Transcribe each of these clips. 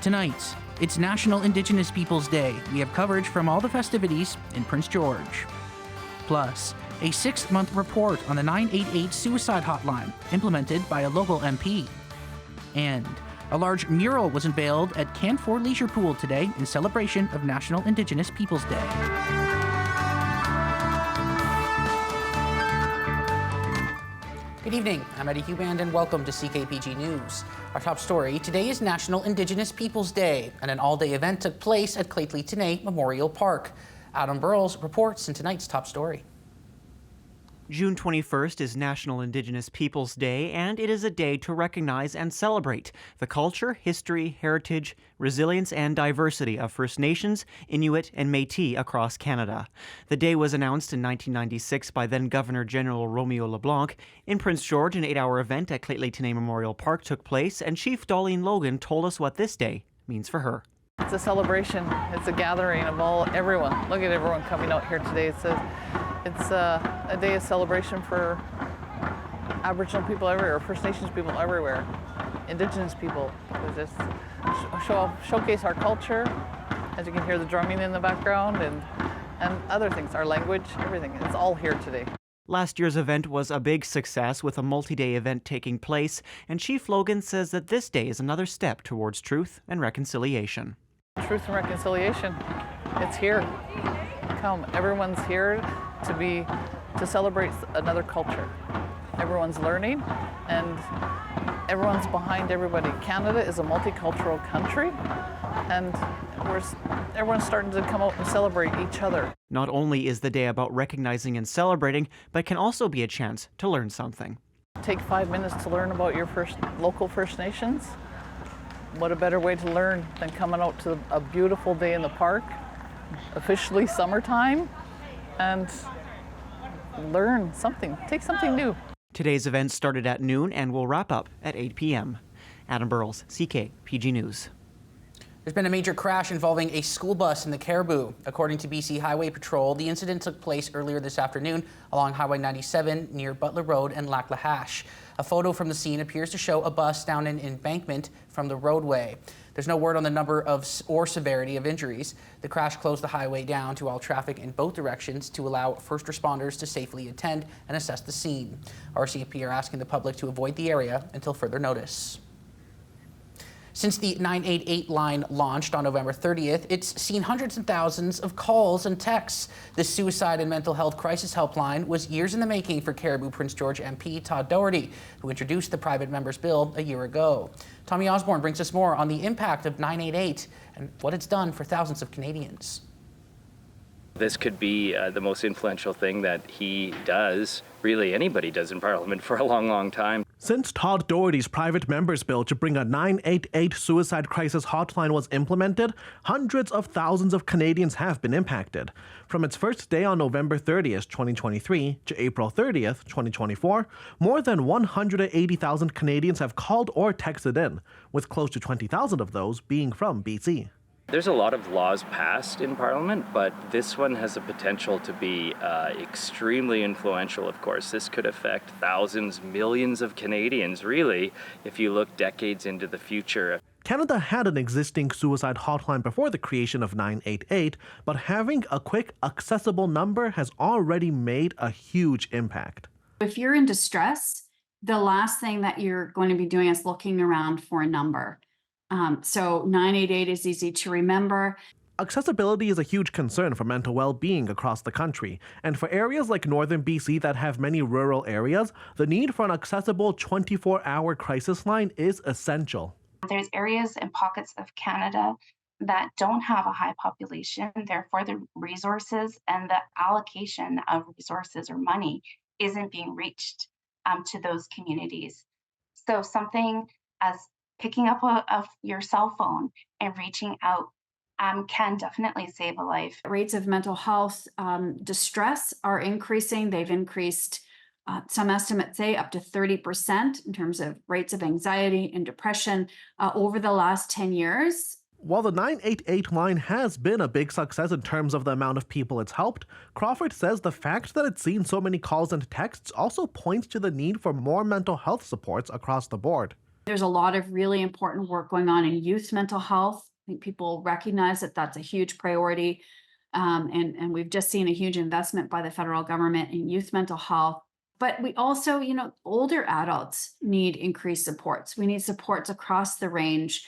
Tonight, it's National Indigenous Peoples Day. We have coverage from all the festivities in Prince George. Plus, a 6-month report on the 988 suicide hotline implemented by a local MP. And a large mural was unveiled at Canfor Leisure Pool today in celebration of National Indigenous Peoples Day. Good evening, I'm Eddie Huband and welcome to CKPG News. Our top story today is National Indigenous Peoples Day, and an all-day event took place at Claytley Tenay Memorial Park. Adam Burles reports in tonight's top story. June 21st is National Indigenous Peoples Day, and it is a day to recognize and celebrate the culture, history, heritage, resilience, and diversity of First Nations, Inuit, and Métis across Canada. The day was announced in 1996 by then-Governor General Romeo LeBlanc. In Prince George, an 8-hour event at Claytley Tenay Memorial Park took place, and Chief Darlene Logan told us what this day means for her. It's a celebration. It's a gathering of everyone. Look at everyone coming out here today. It's a day of celebration for Aboriginal people everywhere, First Nations people everywhere, Indigenous people. We just showcase our culture, as you can hear the drumming in the background, and other things, our language, everything. It's all here today. Last year's event was a big success with a multi-day event taking place, and Chief Logan says that this day is another step towards truth and reconciliation. Truth and reconciliation, it's here. Come, everyone's here to celebrate another culture. Everyone's learning and everyone's behind everybody. Canada is a multicultural country, and everyone's starting to come out and celebrate each other. Not only is the day about recognizing and celebrating, but can also be a chance to learn something. Take 5 minutes to learn about your local First Nations. What a better way to learn than coming out to a beautiful day in the park, officially summertime, and learn something, take something new. Today's event started at noon and will wrap up at 8 p.m. Adam Burles, CKPG News. There's been a major crash involving a school bus in the Caribou. According to BC Highway Patrol, the incident took place earlier this afternoon along Highway 97 near Butler Road and Lac La Hache. A photo from the scene appears to show a bus down an embankment from the roadway. There's no word on the number or severity of injuries. The crash closed the highway down to all traffic in both directions to allow first responders to safely attend and assess the scene. RCMP are asking the public to avoid the area until further notice. Since the 988 line launched on November 30th, it's seen hundreds and thousands of calls and texts. This suicide and mental health crisis helpline was years in the making for Caribou Prince George MP Todd Doherty, who introduced the private member's bill a year ago. Tommy Osborne brings us more on the impact of 988 and what it's done for thousands of Canadians. This could be the most influential thing that he does, really anybody does in Parliament, for a long, long time. Since Todd Doherty's private member's bill to bring a 988 suicide crisis hotline was implemented, hundreds of thousands of Canadians have been impacted. From its first day on November 30th, 2023 to April 30th, 2024, more than 180,000 Canadians have called or texted in, with close to 20,000 of those being from BC. There's a lot of laws passed in Parliament, but this one has the potential to be extremely influential, of course. This could affect thousands, millions of Canadians, really, if you look decades into the future. Canada had an existing suicide hotline before the creation of 988, but having a quick, accessible number has already made a huge impact. If you're in distress, the last thing that you're going to be doing is looking around for a number. So 988 is easy to remember. Accessibility is a huge concern for mental well-being across the country, and for areas like northern BC that have many rural areas, the need for an accessible 24-hour crisis line is essential. There's areas and pockets of Canada that don't have a high population, therefore the resources and the allocation of resources or money isn't being reached to those communities. So something as picking up your cell phone and reaching out can definitely save a life. Rates of mental health distress are increasing. They've increased, some estimates say, up to 30% in terms of rates of anxiety and depression over the last 10 years. While the 988 line has been a big success in terms of the amount of people it's helped, Crawford says the fact that it's seen so many calls and texts also points to the need for more mental health supports across the board. There's a lot of really important work going on in youth mental health. I think people recognize that that's a huge priority. And we've just seen a huge investment by the federal government in youth mental health. But we also, older adults need increased supports. We need supports across the range.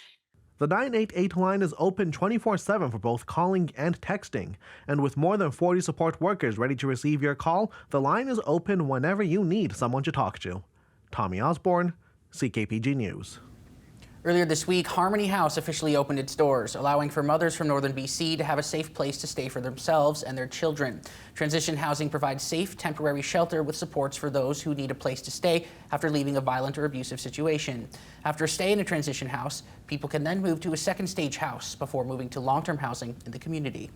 The 988 line is open 24/7 for both calling and texting. And with more than 40 support workers ready to receive your call, the line is open whenever you need someone to talk to. Tommy Osborne, CKPG News. Earlier this week, Harmony House officially opened its doors, allowing for mothers from northern BC to have a safe place to stay for themselves and their children. Transition housing provides safe, temporary shelter with supports for those who need a place to stay after leaving a violent or abusive situation. After a stay in a transition house, people can then move to a second stage house before moving to long-term housing in the community.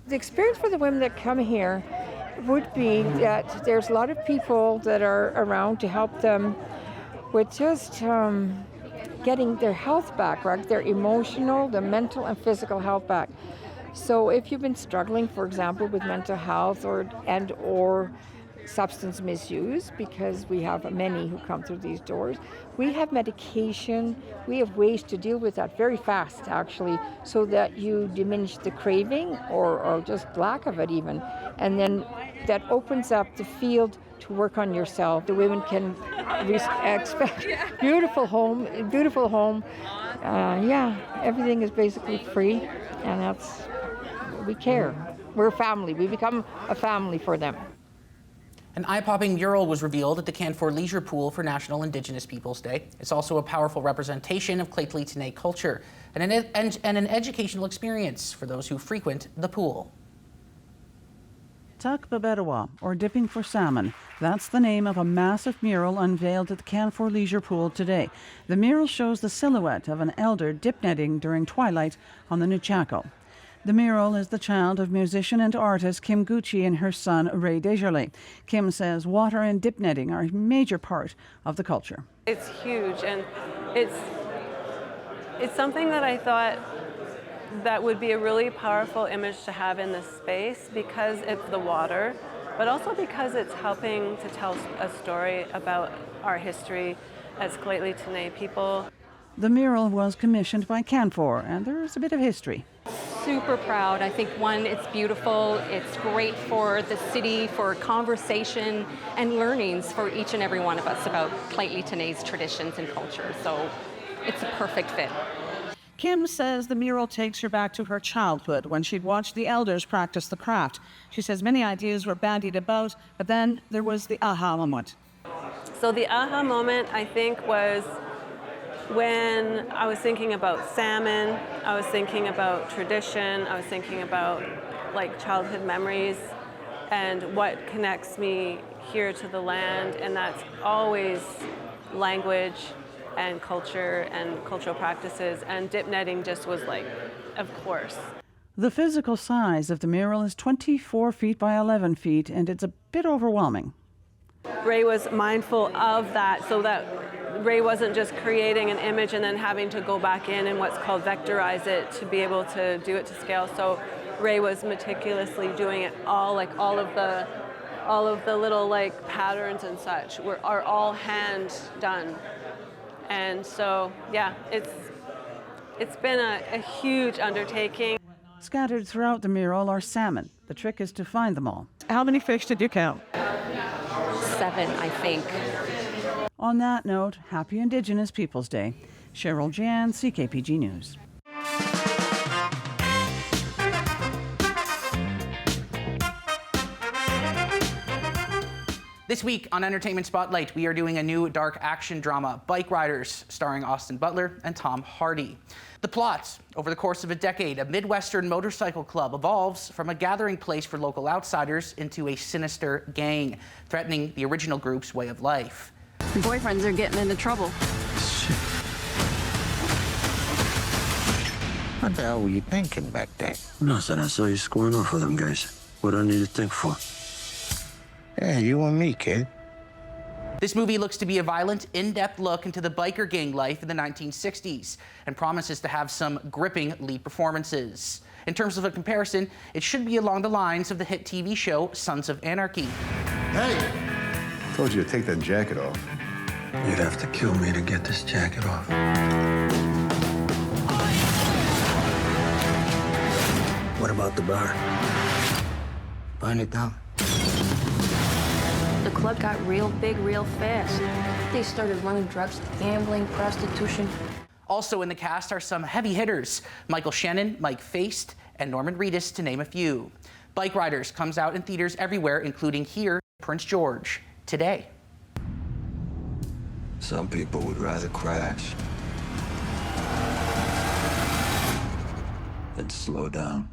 The experience for the women that come here would be that there's a lot of people that are around to help them with just getting their health back, right? Their emotional, their mental and physical health back. So if you've been struggling, for example, with mental health or substance misuse, because we have many who come through these doors, we have medication, we have ways to deal with that very fast, actually, so that you diminish the craving or just lack of it even. And then that opens up the field to work on yourself. The women can expect beautiful home. Everything is basically free, and we care. We're a family. We become a family for them. An eye-popping mural was revealed at the Canfor Leisure Pool for National Indigenous Peoples Day. It's also a powerful representation of Lheidli T'enneh culture and an educational experience for those who frequent the pool. Takbabedawa, or dipping for salmon. That's the name of a massive mural unveiled at the Canfor Leisure Pool today. The mural shows the silhouette of an elder dip netting during twilight on the Nuchaco. The mural is the child of musician and artist Kim Gucci and her son Ray Desjardins. Kim says water and dip netting are a major part of the culture. It's huge, and it's something that I thought that would be a really powerful image to have in this space because it's the water, but also because it's helping to tell a story about our history as Lheidli T'enneh people. The mural was commissioned by Canfor, and there is a bit of history. Super proud. I think, one, it's beautiful. It's great for the city, for conversation and learnings for each and every one of us about Lheidli T'enneh's traditions and culture. So it's a perfect fit. Kim says the mural takes her back to her childhood when she'd watched the elders practice the craft. She says many ideas were bandied about, but then there was the aha moment. So the aha moment, I think, was when I was thinking about salmon, I was thinking about tradition, I was thinking about childhood memories and what connects me here to the land, and that's always language and culture and cultural practices, and dip netting just was of course. The physical size of the mural is 24 feet by 11 feet, and it's a bit overwhelming. Ray was mindful of that, so that Ray wasn't just creating an image and then having to go back in and what's called vectorize it to be able to do it to scale. So Ray was meticulously doing it all, all of the little patterns and such are all hand done. And so, yeah, it's been a huge undertaking. Scattered throughout the mural are salmon. The trick is to find them all. How many fish did you count? 7, I think. On that note, happy Indigenous Peoples Day. Cheryl Jan, CKPG News. This week on Entertainment Spotlight, we are doing a new dark action drama, Bike Riders, starring Austin Butler and Tom Hardy. The plot: over the course of a decade, a Midwestern motorcycle club evolves from a gathering place for local outsiders into a sinister gang, threatening the original group's way of life. Boyfriends are getting into trouble. What the hell were you thinking back there? Nothing. I saw you squaring off with them guys. What do I need to think for? Yeah, you and me, kid. This movie looks to be a violent, in-depth look into the biker gang life in the 1960s and promises to have some gripping lead performances. In terms of a comparison, it should be along the lines of the hit TV show Sons of Anarchy. Hey! Told you to take that jacket off. You'd have to kill me to get this jacket off. What about the bar? Burn it down. The club got real big real fast. They started running drugs, gambling, prostitution. Also in the cast are some heavy hitters: Michael Shannon, Mike Feist, and Norman Reedus, to name a few. Bike Riders comes out in theaters everywhere, including here in Prince George, today. Some people would rather crash than slow down.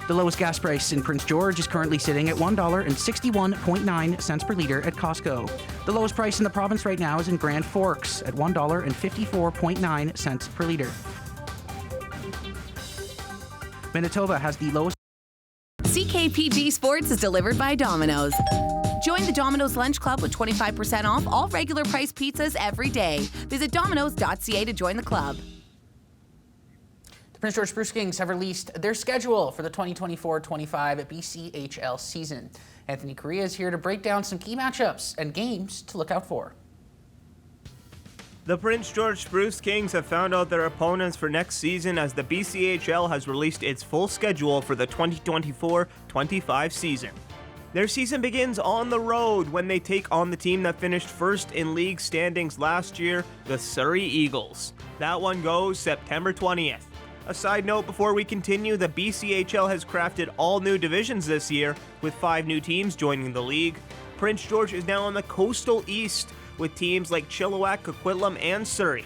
The lowest gas price in Prince George is currently sitting at $1.61.9 per liter at Costco. The lowest price in the province right now is in Grand Forks at $1.54.9 per liter. Manitoba has the lowest. CKPG Sports is delivered by Domino's. Join the Domino's Lunch Club with 25% off all regular price pizzas every day. Visit domino's.ca to join the club. Prince George Spruce Kings have released their schedule for the 2024-25 BCHL season. Anthony Correa is here to break down some key matchups and games to look out for. The Prince George Spruce Kings have found out their opponents for next season as the BCHL has released its full schedule for the 2024-25 season. Their season begins on the road when they take on the team that finished first in league standings last year, the Surrey Eagles. That one goes September 20th. A side note before we continue, the BCHL has crafted all new divisions this year, with 5 new teams joining the league. Prince George is now in the Coastal East, with teams like Chilliwack, Coquitlam, and Surrey.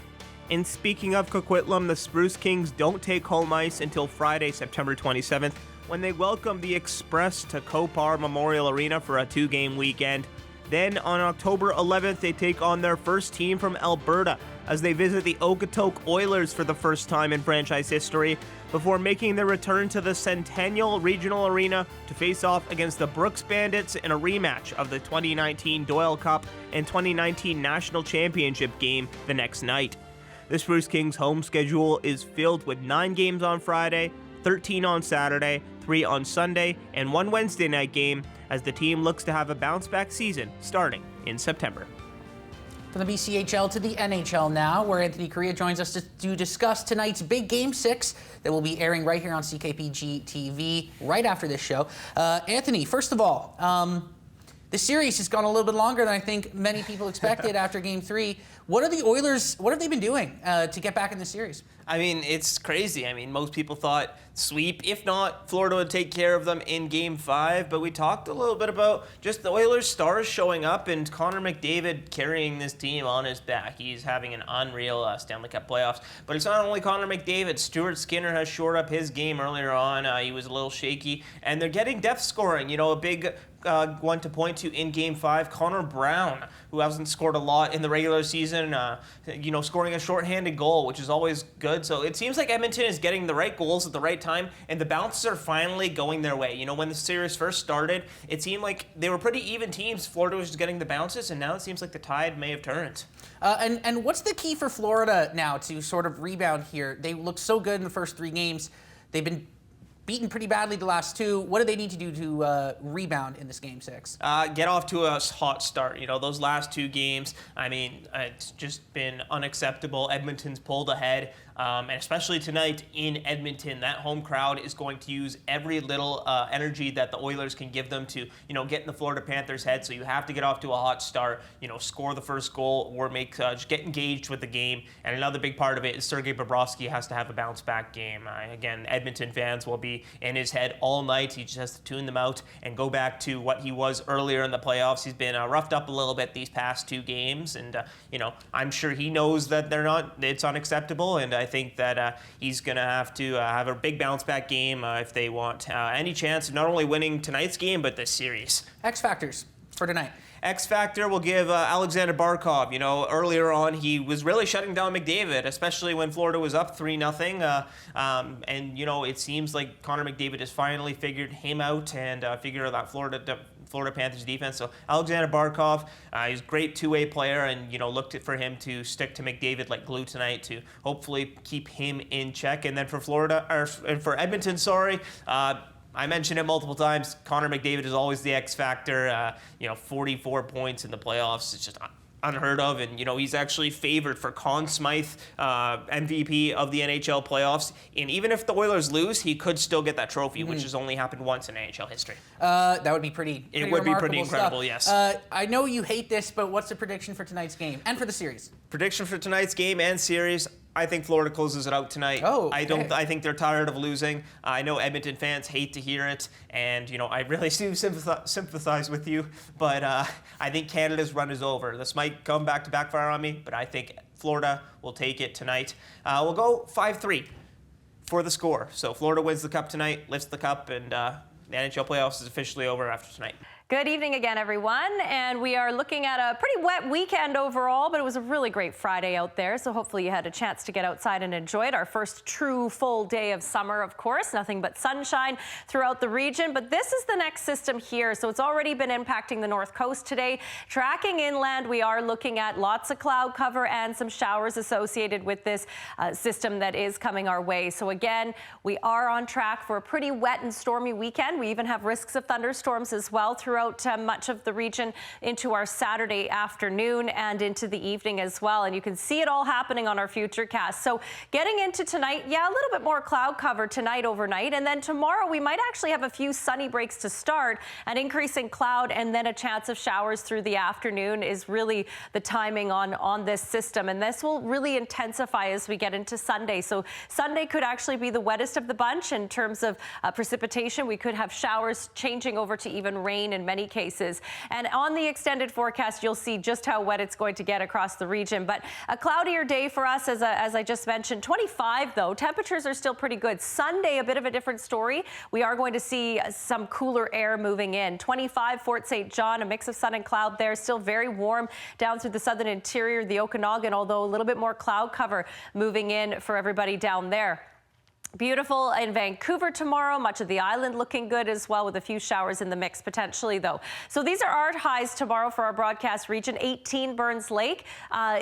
And speaking of Coquitlam, the Spruce Kings don't take home ice until Friday, September 27th, when they welcome the Express to Copar Memorial Arena for a 2-game weekend. Then on October 11th, they take on their first team from Alberta as they visit the Okotoks Oilers for the first time in franchise history, before making their return to the Centennial Regional Arena to face off against the Brooks Bandits in a rematch of the 2019 Doyle Cup and 2019 National Championship game the next night. The Spruce Kings' home schedule is filled with 9 games on Friday, 13 on Saturday, 3 on Sunday, and 1 Wednesday night game, as the team looks to have a bounce-back season starting in September. From the BCHL to the NHL now, where Anthony Correa joins us to discuss tonight's big Game 6 that will be airing right here on CKPG TV right after this show. Anthony, first of all, the series has gone a little bit longer than I think many people expected after Game 3. What have they been doing to get back in the series? I mean, it's crazy. I mean, most people thought sweep. If not, Florida would take care of them in Game 5. But we talked a little bit about just the Oilers' stars showing up and Connor McDavid carrying this team on his back. He's having an unreal Stanley Cup playoffs. But it's not only Connor McDavid. Stuart Skinner has shored up his game earlier on. He was a little shaky. And they're getting depth scoring. You know, a big one to point to in Game 5, Connor Brown, who hasn't scored a lot in the regular season, scoring a shorthanded goal, which is always good. So it seems like Edmonton is getting the right goals at the right time, and the bounces are finally going their way. You know, when the series first started, it seemed like they were pretty even teams. Florida was just getting the bounces, and now it seems like the tide may have turned. And what's the key for Florida now to sort of rebound here? They looked so good in the first 3 games. They've been beaten pretty badly the last 2. What do they need to do to rebound in this Game 6? Get off to a hot start. You know, those last 2 games, I mean, it's just been unacceptable. Edmonton's pulled ahead. And especially tonight in Edmonton, that home crowd is going to use every little energy that the Oilers can give them to, get in the Florida Panthers' head. So you have to get off to a hot start, score the first goal or just get engaged with the game. And another big part of it is Sergei Bobrovsky has to have a bounce-back game. Again, Edmonton fans will be in his head all night. He just has to tune them out and go back to what he was earlier in the playoffs. He's been roughed up a little bit these past 2 games. And, I'm sure he knows that it's unacceptable. And I think that he's going to have a big bounce-back game if they want any chance of not only winning tonight's game, but this series. X Factors for tonight. X Factor will give Alexander Barkov. Earlier on, he was really shutting down McDavid, especially when Florida was up 3-0. And, it seems like Connor McDavid has finally figured him out and figured that Florida Florida Panthers defense. So Alexander Barkov, he's a great two-way player, and looked for him to stick to McDavid like glue tonight to hopefully keep him in check. And then for for Edmonton, I mentioned it multiple times. Connor McDavid is always the X factor. 44 points in the playoffs. It's just unheard of, and he's actually favored for Conn Smythe MVP of the NHL playoffs. And even if the Oilers lose, he could still get that trophy, which has only happened once in NHL history. That would be pretty. It would be pretty incredible. Stuff. Yes. I know you hate this, but what's the prediction for tonight's game and for the series? Prediction for tonight's game and series. I think Florida closes it out tonight. Oh, okay. I think they're tired of losing. I know Edmonton fans hate to hear it, and I really do sympathize with you. But I think Canada's run is over. This might come back to backfire on me, but I think Florida will take it tonight. We'll go 5-3 for the score. So Florida wins the cup tonight, lifts the cup, and the NHL playoffs is officially over after tonight. Good evening again, everyone. And we are looking at a pretty wet weekend overall, but it was a really great Friday out there. So hopefully you had a chance to get outside and enjoy it. Our first true full day of summer, of course, nothing but sunshine throughout the region. But this is the next system here. So it's already been impacting the North Coast today. Tracking inland, we are looking at lots of cloud cover and some showers associated with this system that is coming our way. So again, we are on track for a pretty wet and stormy weekend. We even have risks of thunderstorms as well throughout much of the region into our Saturday afternoon and into the evening as well. And you can see it all happening on our Futurecast. So getting into tonight, a little bit more cloud cover tonight overnight. And then tomorrow we might actually have a few sunny breaks to start, an increasing cloud, and then a chance of showers through the afternoon is really the timing on this system. And this will really intensify as we get into Sunday. So Sunday could actually be the wettest of the bunch in terms of precipitation. We could have showers changing over to even rain in many cases. And on the extended forecast, you'll see just how wet it's going to get across the region. But a cloudier day for us, as I just mentioned. 25, though. Temperatures are still pretty good. Sunday, a bit of a different story. We are going to see some cooler air moving in. 25, Fort St. John, a mix of sun and cloud there. Still very warm down through the southern interior, the Okanagan, although a little bit more cloud cover moving in for everybody down there. Beautiful in Vancouver tomorrow, much of the island looking good as well, with a few showers in the mix potentially, though. So these are our highs tomorrow for our broadcast region. 18 Burns Lake,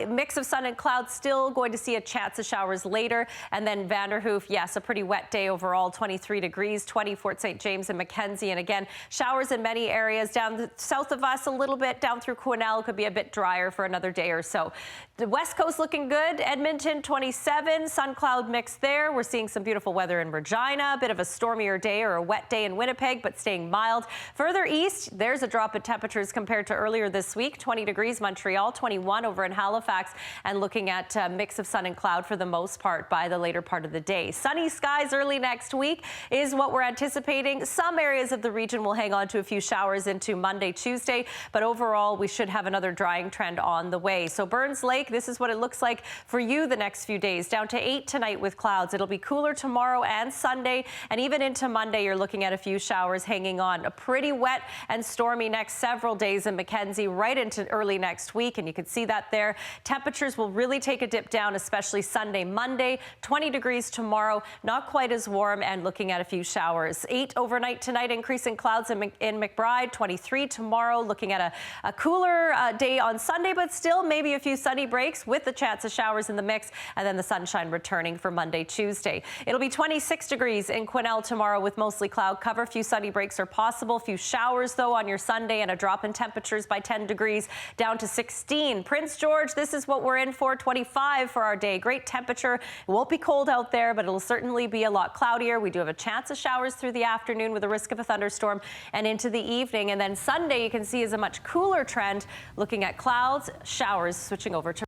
mix of sun and clouds, still going to see a chance of showers later. And then Vanderhoof, yes, a pretty wet day overall, 23 degrees, 20 Fort St. James and Mackenzie. And again, showers in many areas down the south of us a little bit, down through Quesnel, could be a bit drier for another day or so. The West Coast looking good. Edmonton, 27, sun cloud mix there. We're seeing some beautiful weather in Regina, a bit of a stormier day or a wet day in Winnipeg, but staying mild. Further east, there's a drop in temperatures compared to earlier this week. 20 degrees Montreal, 21 over in Halifax, and looking at a mix of sun and cloud for the most part by the later part of the day. Sunny skies early next week is what we're anticipating. Some areas of the region will hang on to a few showers into Monday, Tuesday, but overall we should have another drying trend on the way. So Burns Lake, this is what it looks like for you the next few days. Down to 8 tonight with clouds. It'll be cooler tomorrow and Sunday, and even into Monday you're looking at a few showers hanging on. A pretty wet and stormy next several days in Mackenzie right into early next week, and you can see that there. Temperatures will really take a dip down, especially Sunday, Monday. 20 degrees tomorrow, not quite as warm, and looking at a few showers. 8 overnight tonight, increasing clouds in McBride. 23 tomorrow, looking at a cooler day on Sunday, but still maybe a few sunny breaks with the chance of showers in the mix, and then the sunshine returning for Monday, Tuesday. It'll be 26 degrees in Quesnel tomorrow with mostly cloud cover. A few sunny breaks are possible. A few showers, though, on your Sunday, and a drop in temperatures by 10 degrees down to 16. Prince George, this is what we're in for. 25 for our day. Great temperature. It won't be cold out there, but it'll certainly be a lot cloudier. We do have a chance of showers through the afternoon with a risk of a thunderstorm and into the evening. And then Sunday, you can see, is a much cooler trend, looking at clouds, showers, switching over to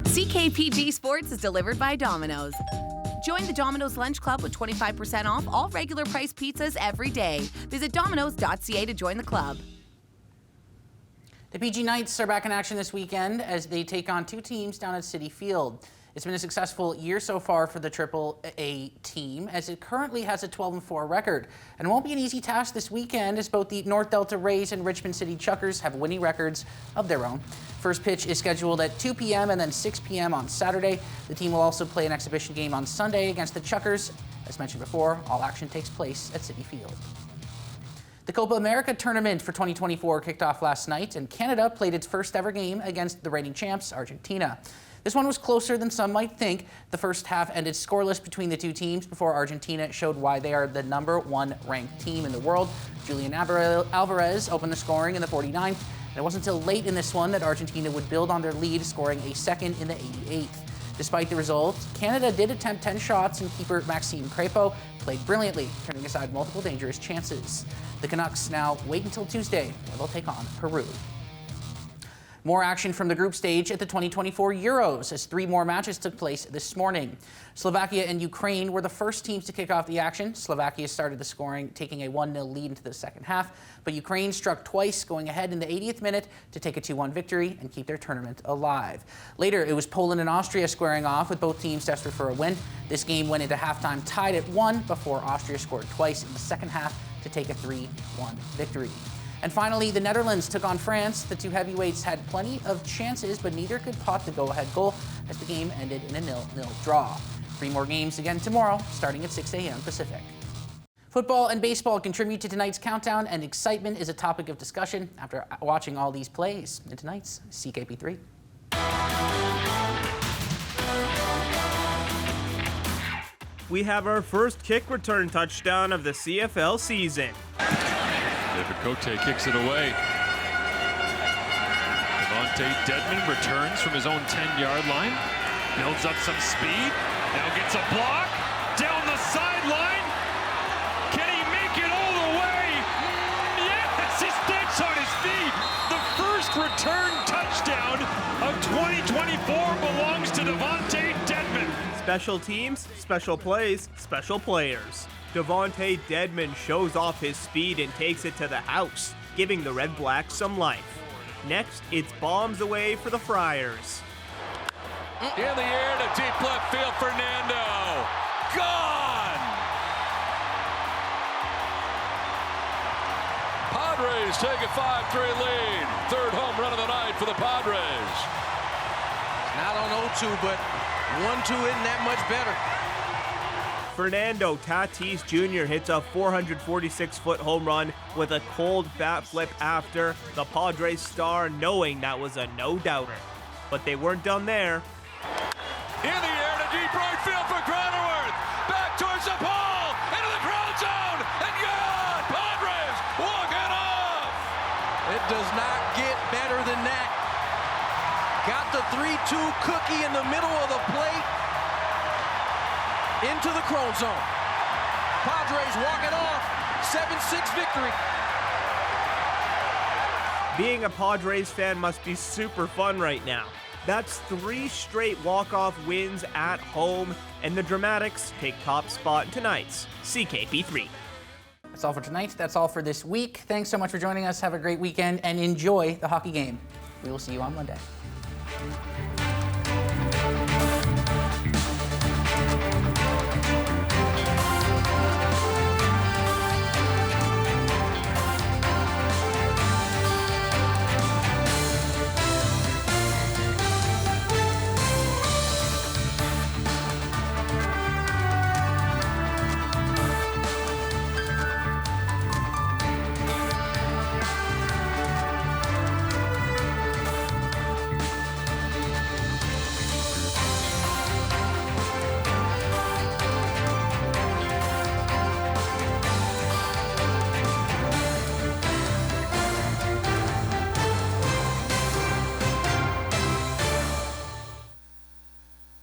CKPG Sports is delivered by Domino's. Join the Domino's Lunch Club with 25% off all regular price pizzas every day. Visit domino's.ca to join the club. The PG Knights are back in action this weekend as they take on 2 teams down at Citi Field. It's been a successful year so far for the AAA team, as it currently has a 12-4 record. And it won't be an easy task this weekend, as both the North Delta Rays and Richmond City Chuckers have winning records of their own. First pitch is scheduled at 2 p.m. and then 6 p.m. on Saturday. The team will also play an exhibition game on Sunday against the Chuckers. As mentioned before, all action takes place at Citi Field. The Copa America tournament for 2024 kicked off last night, and Canada played its first ever game against the reigning champs, Argentina. This one was closer than some might think. The first half ended scoreless between the two teams before Argentina showed why they are the #1 ranked team in the world. Julian Alvarez opened the scoring in the 49th, and it wasn't until late in this one that Argentina would build on their lead, scoring a second in the 88th. Despite the result, Canada did attempt 10 shots, and keeper Maxime Crépeau played brilliantly, turning aside multiple dangerous chances. The Canucks now wait until Tuesday, where they'll take on Peru. More action from the group stage at the 2024 Euros, as 3 more matches took place this morning. Slovakia and Ukraine were the first teams to kick off the action. Slovakia started the scoring, taking a 1-0 lead into the second half, but Ukraine struck twice, going ahead in the 80th minute to take a 2-1 victory and keep their tournament alive. Later, it was Poland and Austria squaring off, with both teams desperate for a win. This game went into halftime tied at 1 before Austria scored twice in the second half to take a 3-1 victory. And finally, the Netherlands took on France. The two heavyweights had plenty of chances, but neither could pot the go-ahead goal as the game ended in a 0-0 draw. 3 more games again tomorrow, starting at 6 a.m. Pacific. Football and baseball contribute to tonight's countdown, and excitement is a topic of discussion after watching all these plays in tonight's CKP3. We have our first kick return touchdown of the CFL season. David Cote kicks it away. Devontae Dedmon returns from his own 10-yard line. Builds up some speed. Now gets a block. Down the sideline. Can he make it all the way? Yes, he sticks on his feet. The first return touchdown of 2024 belongs to Devontae Dedmon. Special teams, special plays, special players. Devontae Dedmon shows off his speed and takes it to the house, giving the Red Blacks some life. Next, it's bombs away for the Friars. In the air to deep left field, Fernando. Gone! Padres take a 5-3 lead. Third home run of the night for the Padres. Not on 0-2, but 1-2 isn't that much better. Fernando Tatis Jr. hits a 446-foot home run with a cold bat flip after, the Padres star knowing that was a no-doubter. But they weren't done there. In the air to deep right field for Cronenworth. Back towards the pole, into the crowd zone, and gone! Padres walk it off! It does not get better than that. Got the 3-2 cookie in the middle of the plate. Into the Crone zone. Padres walk it off. 7-6 victory. Being a Padres fan must be super fun right now. That's 3 straight walk-off wins at home, and the Dramatics take top spot in tonight's CKP3. That's all for tonight. That's all for this week. Thanks so much for joining us. Have a great weekend and enjoy the hockey game. We will see you on Monday.